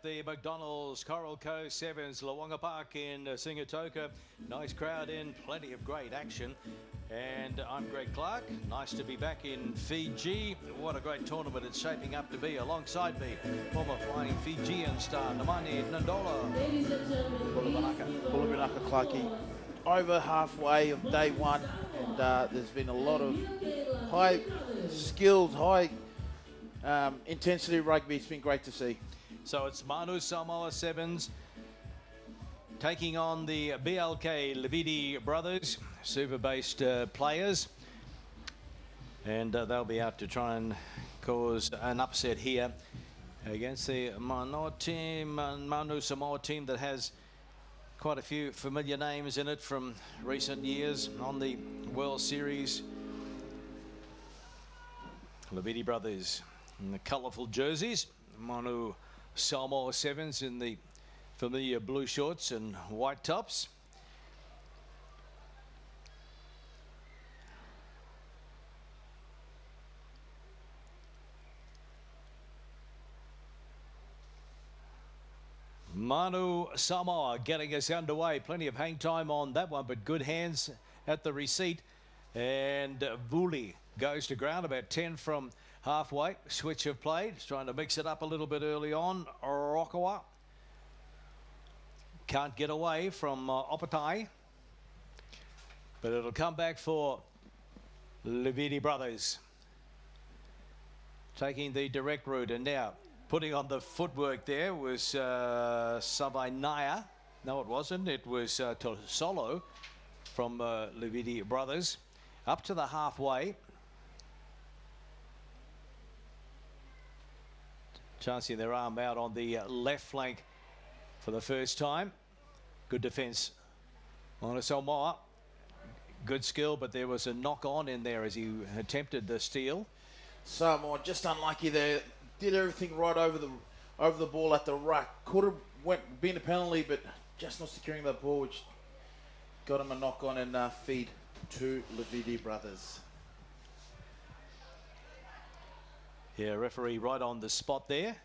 at the McDonald's Coral Coast Sevens, Lawonga Park in Singatoka. Nice crowd in, plenty of great action. And I'm Greg Clark. Nice to be back in Fiji. What a great tournament it's shaping up to be. Alongside me, former flying Fijian star Namani Nandola. Ladies and gentlemen, Buildup Clarkie. Over halfway of day one, and there's been a lot of high skills, high intensity rugby. It's been great to see. So it's Manu Samoa Sevens taking on the BLK Lavidi Brothers, Suva-based players. And they'll be out to try and cause an upset here against the Manu Samoa team that has quite a few familiar names in it from recent years on the World Series. Lavidi Brothers in the colourful jerseys. Manu Samoa Sevens in the familiar blue shorts and white tops. Manu Samoa getting us underway. Plenty of hang time on that one, but good hands at the receipt. And Vuli goes to ground about 10 from halfway. Switch of play. He's trying to mix it up a little bit early on. Rockawa can't get away from Opatai. But it'll come back for Lavidi Brothers. Taking the direct route, and now putting on the footwork there was Savainaya. No, it wasn't. It was Tosolo from Lavidi Brothers. Up to the halfway. Chancing their arm out on the left flank for the first time. Good defence. Manu Samoa. Good skill, but there was a knock on in there as he attempted the steal. Samoa just unlucky there. Did everything right over the ball at the ruck. Could have been a penalty, but just not securing the ball, which got him a knock on and feed to Lavidi Brothers. Yeah, referee right on the spot there.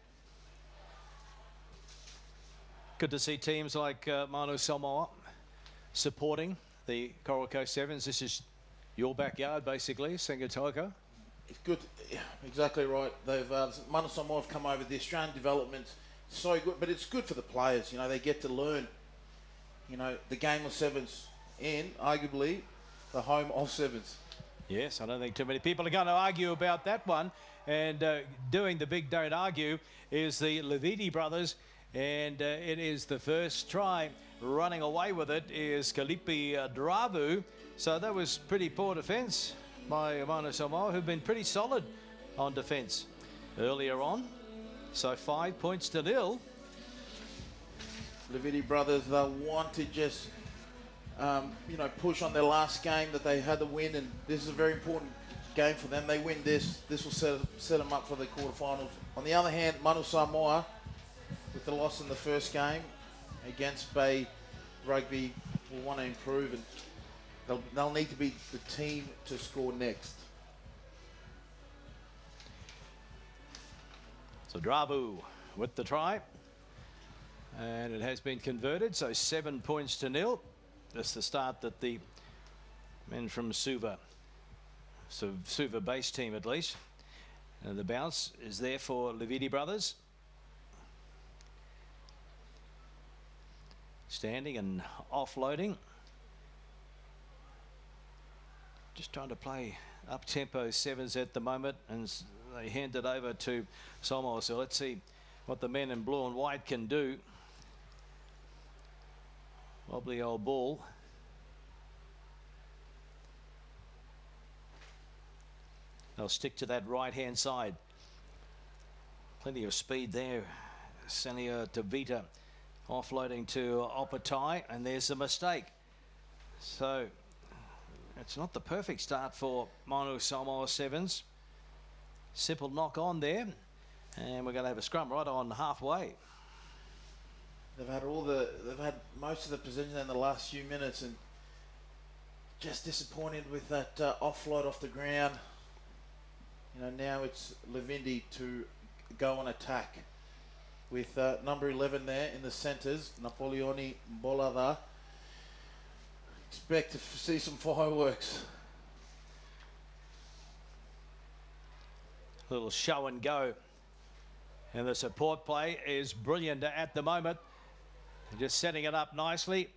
Good to see teams like Manu Samoa supporting the Coral Coast Sevens. This is your backyard, basically, Singatoka. It's good, exactly right. They've Manu Samoa have come over. The Australian development's so good, but it's good for the players. You know, they get to learn, you know, the game of sevens in arguably the home of sevens. Yes, I don't think too many people are going to argue about that one. And doing the big don't argue is the Lavidi Brothers, and it is the first try. Running away with it is Kalipi Dravu. So that was pretty poor defence by Manu Samoa, who've been pretty solid on defence earlier on. So 5 points to 0. Lavidi Brothers, they'll want to just, you know, push on their last game that they had to win, and this is a very important game for them. They win this will set them up for the quarterfinals. On the other hand, Manu Samoa, with the loss in the first game against Bay Rugby, will want to improve, and they'll need to be the team to score next. So Dravu with the try, and it has been converted, so 7 points to 0. That's the start that the men from Suva, so Suva-based team at least. And the bounce is there for Lavidi Brothers. Standing and offloading. Just trying to play up-tempo sevens at the moment, and they hand it over to Samoa. So let's see what the men in blue and white can do. Wobbly old ball. They'll stick to that right-hand side. Plenty of speed there. Senia Tavita offloading to Opatai, and there's a mistake. So it's not the perfect start for Manu Samoa Sevens. Simple knock on there, and we're going to have a scrum right on halfway. They've had most of the possession in the last few minutes, and just disappointed with that offload off the ground. You know, now it's Lavidi to go on attack with number 11 there in the centres, Napoleoni Bolada. Expect to see some fireworks. Little show and go. And the support play is brilliant at the moment. Just setting it up nicely.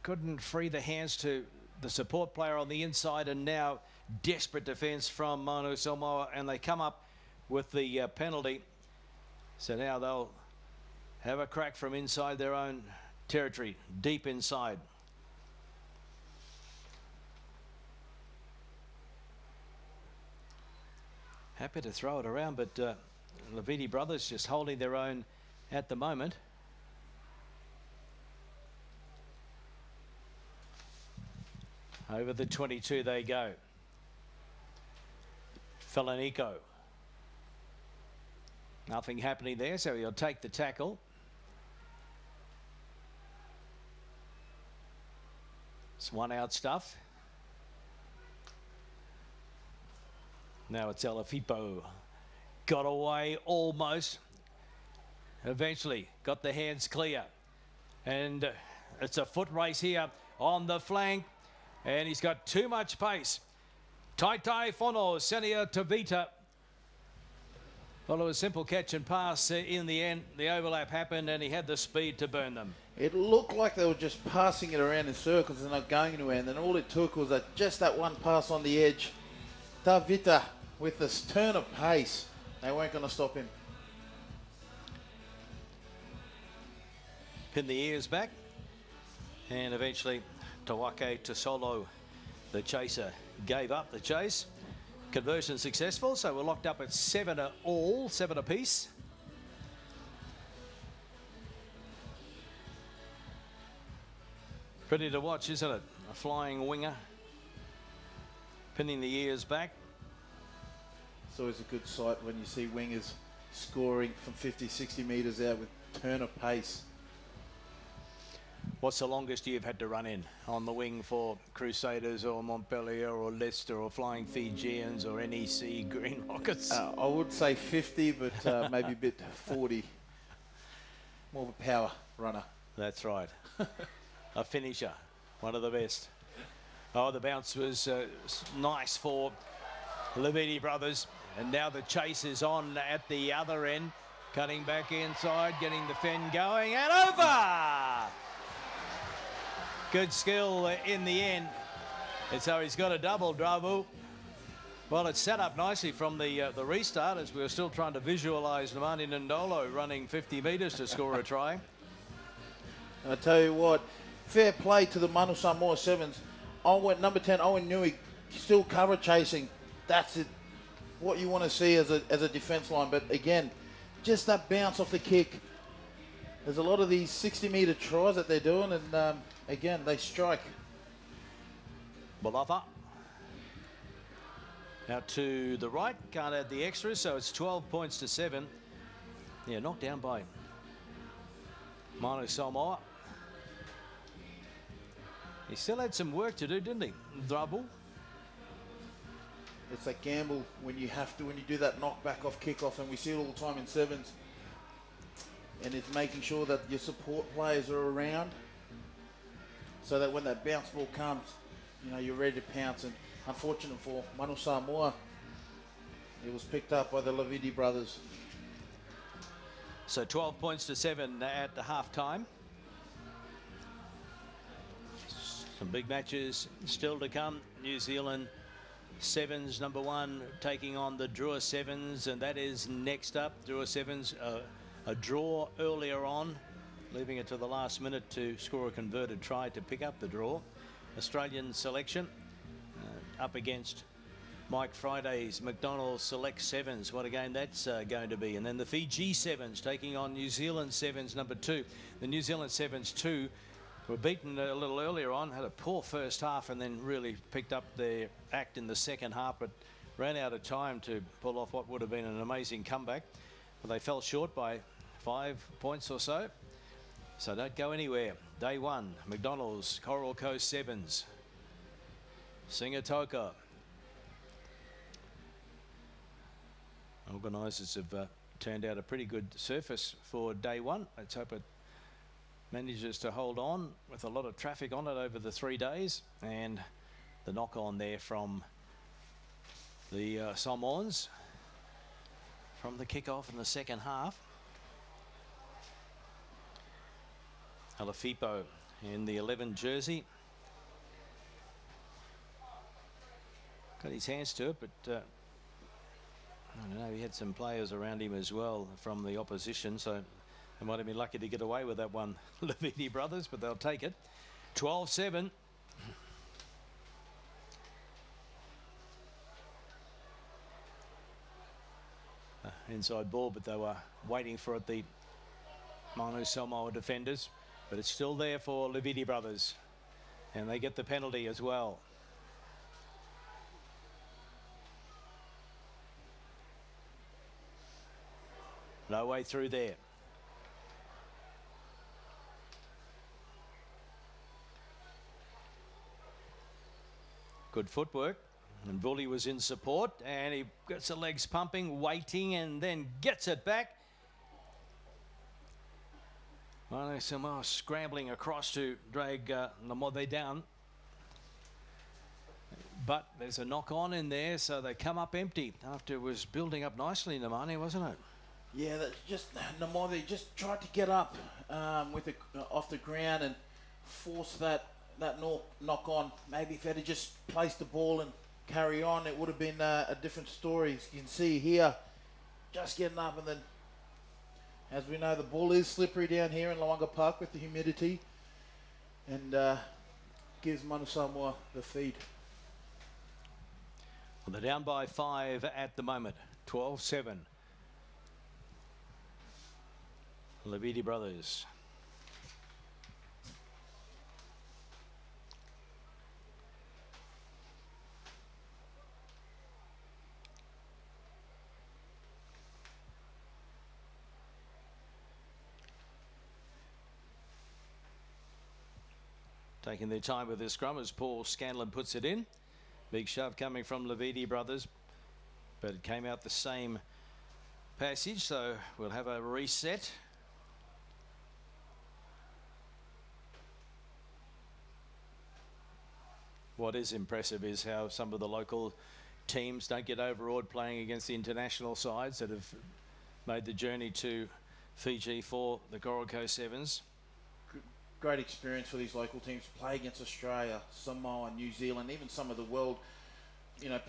Couldn't free the hands to the support player on the inside, and now desperate defence from Manu Samoa, and they come up with the penalty. So now they'll have a crack from inside their own territory, deep inside. Happy to throw it around, but Lavidi Brothers just holding their own at the moment. Over the 22 they go. Felanico. Nothing happening there, so he'll take the tackle. It's one out stuff. Now it's Alafipo. Got away almost. Eventually got the hands clear. And it's a foot race here on the flank. And he's got too much pace. Tai Fono, Senia Tavita. Well, it was simple catch and pass in the end. The overlap happened and he had the speed to burn them. It looked like they were just passing it around in circles and not going anywhere. And then all it took was just that one pass on the edge. Tavita with this turn of pace. They weren't going to stop him. Pin the ears back. And eventually Tawake Tosolo, the chaser, gave up the chase. Conversion successful, so we're locked up at 7-all, 7 apiece. Pretty to watch, isn't it? A flying winger. Pinning the ears back. It's always a good sight when you see wingers scoring from 50, 60 metres out with turn of pace. What's the longest you've had to run in on the wing for Crusaders or Montpellier or Leicester or Flying Fijians or NEC Green Rockets? I would say 50, but maybe a bit 40. More of a power runner. That's right. A finisher, one of the best. Oh, the bounce was nice for Lavidi Brothers. And now the chase is on at the other end. Cutting back inside, getting the fin going and over! Good skill in the end. And so he's got a double, Dravu. Well, it's set up nicely from the restart as we were still trying to visualise Nemani Nandolo running 50 metres to score a try. I tell you what, fair play to the Manu Samoa Sevens. Number 10, Owen Nui, still cover chasing. That's it. What you want to see as a defence line. But again, just that bounce off the kick. There's a lot of these 60-metre tries that they're doing, and again, they strike. Balafa. Out to the right, can't add the extras, so it's 12 points to 7. Yeah, knocked down by Manu Samoa. He still had some work to do, didn't he, Drabu? It's a gamble when you do that knockback off kickoff, and we see it all the time in sevens. And it's making sure that your support players are around so that when that bounce ball comes, you know, you're ready to pounce. And unfortunate for Manu Samoa, it was picked up by the Lavidi Brothers. So 12 points to 7 at the half time. Some big matches still to come. New Zealand Sevens, number 1, taking on the Drua Sevens, and that is next up. Drua Sevens, a draw earlier on, leaving it to the last minute to score a converted try to pick up the draw. Australian selection up against Mike Friday's McDonald's Select Sevens. What a game that's going to be. And then the Fiji Sevens taking on New Zealand Sevens, number 2. The New Zealand Sevens 2 were beaten a little earlier on, had a poor first half, and then really picked up their act in the second half, but ran out of time to pull off what would have been an amazing comeback. But they fell short by 5 points or so. So don't go anywhere. Day 1, McDonald's Coral Coast Sevens. Singatoka. Organisers have turned out a pretty good surface for day one. Let's hope it manages to hold on with a lot of traffic on it over the 3 days, and the knock on there from the Samoans from the kickoff in the second half. Alafipo in the 11 jersey. Got his hands to it, but I don't know, he had some players around him as well from the opposition, so they might have been lucky to get away with that one, Lavidi Brothers, but they'll take it. 12-7. Inside ball, but they were waiting for it, the Manu Samoa defenders, but it's still there for Lavidi Brothers, and they get the penalty as well. No way through there. Good footwork, and Bully was in support, and he gets the legs pumping, waiting, and then gets it back. Manu Samoa scrambling across to drag Lamode down. But there's a knock on in there, so they come up empty after it was building up nicely, Namani, wasn't it? Yeah, that's just Namode just tried to get up with the, off the ground and force that knock on. Maybe if they'd just placed the ball and carry on, it would have been a different story. As you can see here, just getting up, and then, as we know, the ball is slippery down here in Lawanga Park with the humidity, and gives Manu Samoa the feed. Well, they're down by 5 at the moment, 12-7. Lavidi Brothers. Taking their time with this scrum as Paul Scanlon puts it in. Big shove coming from Lavidi Brothers, but it came out the same passage, so we'll have a reset. What is impressive is how some of the local teams don't get overawed playing against the international sides that have made the journey to Fiji for the Coral Coast Sevens. Great experience for these local teams to play against Australia, Samoa, New Zealand, even some of the world,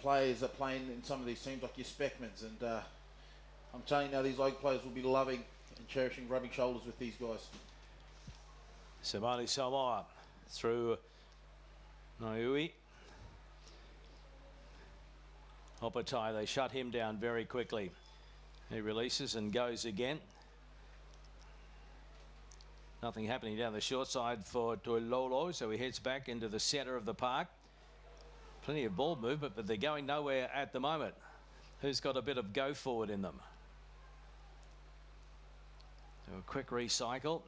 players that play in some of these teams like your Speckmans. And I'm telling you now, these local players will be loving and cherishing rubbing shoulders with these guys. So Manu Samoa through Naui. Hopatai, they shut him down very quickly. He releases and goes again. Nothing happening down the short side for Toilolo, so he heads back into the centre of the park. Plenty of ball movement, but they're going nowhere at the moment. Who's got a bit of go forward in them? So a quick recycle,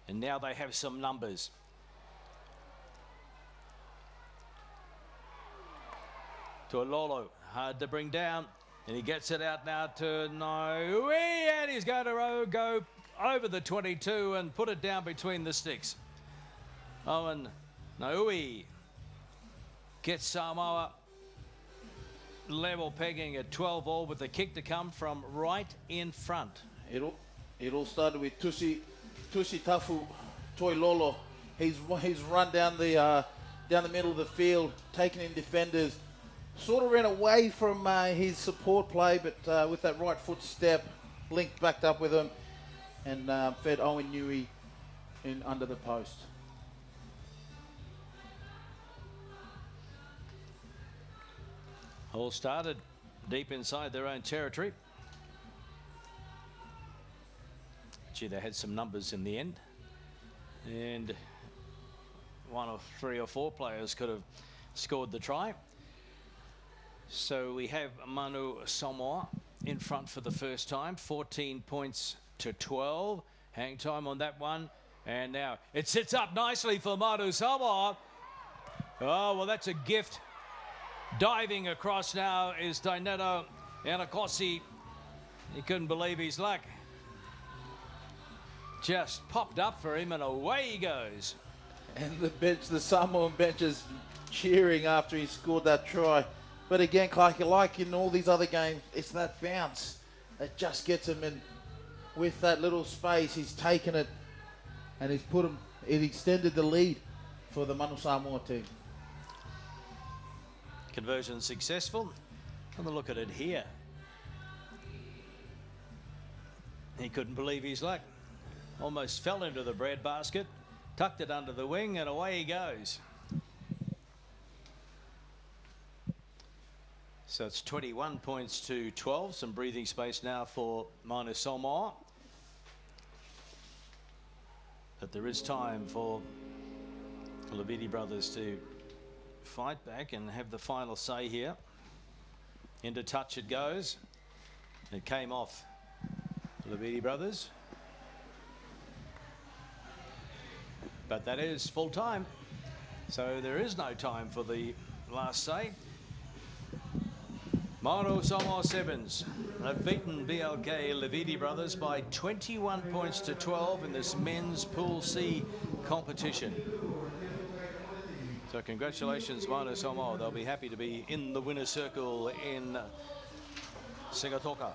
and now they have some numbers. Toilolo, hard to bring down, and he gets it out now to Naui, and he's going to go over the 22 and put it down between the sticks. Owen Naui gets Samoa level pegging at 12-all with the kick to come from right in front. It all started with Tusi Tafu Toilolo. He's run down the middle of the field, taking in defenders. Sort of ran away from his support play, but with that right foot step, linked backed up with him, and fed Owen Nui in under the post. All started deep inside their own territory. Gee, they had some numbers in the end, and one or three or four players could have scored the try. So we have Manu Samoa in front for the first time, 14 points to 12. Hang time on that one, and now it sits up nicely for Manu Samoa. Oh, well, that's a gift. Diving across now is Daineto Yanakosi. He couldn't believe his luck. Just popped up for him and away he goes. And the bench, the Samoan bench is cheering after he scored that try. But again, like in all these other games, it's that bounce that just gets him in. With that little space, he's taken it and he's put him, it extended the lead for the Manu Samoa team. Conversion successful. Have a look at it here. He couldn't believe his luck. Almost fell into the breadbasket, tucked it under the wing, and away he goes. So it's 21 points to 12. Some breathing space now for Manu Samoa. But there is time for the Lavidi brothers to fight back and have the final say here. Into touch it goes. It came off the Lavidi brothers. But that is full time. So there is no time for the last say. Manu Samoa Sevens have beaten BLK Lavidi Brothers by 21 points to 12 in this men's Pool C competition. So congratulations, Manu Samoa. They'll be happy to be in the winner's circle in Singatoka.